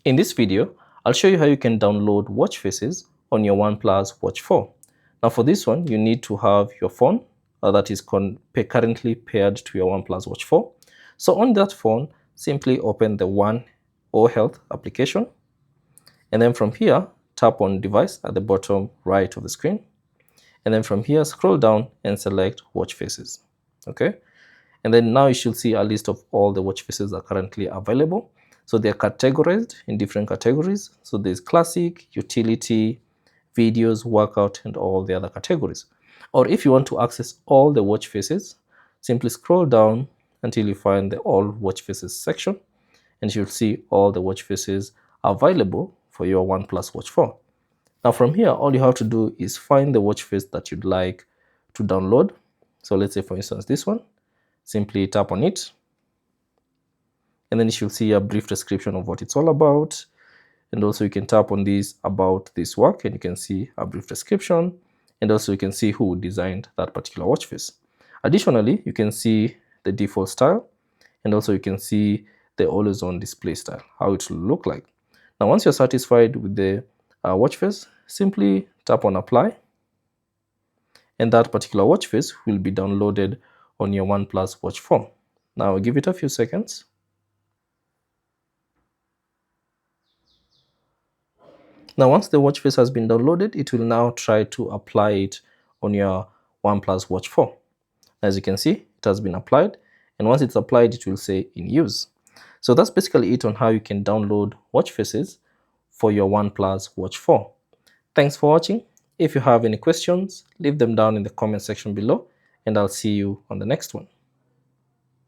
In this video, I'll show you how you can download watch faces on your OnePlus Watch 4. Now for this one, you need to have your phone that is currently paired to your OnePlus Watch 4. So on that phone, simply open the One O Health application. And then from here, tap on device at the bottom right of the screen. And then from here, scroll down and select watch faces. Okay. And then now you should see a list of all the watch faces that are currently available. So they're categorized in different categories. So there's classic, utility, videos, workout, and all the other categories. Or if you want to access all the watch faces, simply scroll down until you find the all watch faces section, and you'll see all the watch faces available for your OnePlus Watch 4. Now from here, all you have to do is find the watch face that you'd like to download. So let's say for instance this one. Simply tap on it, and then you should see a brief description of what it's all about. And also you can tap on this about this work, and you can see a brief description, and also you can see who designed that particular watch face. Additionally, you can see the default style, and also you can see the always on display style, how it will look like. Now once you're satisfied with the watch face, simply tap on apply, and that particular watch face will be downloaded on your OnePlus Watch 4. Now give it a few seconds. Now once the watch face has been downloaded, it will now try to apply it on your OnePlus Watch 4. As you can see, it has been applied, and once it's applied, it will say in use. So that's basically it on how you can download watch faces for your OnePlus Watch 4. Thanks for watching. If you have any questions, leave them down in the comment section below, and I'll see you on the next one.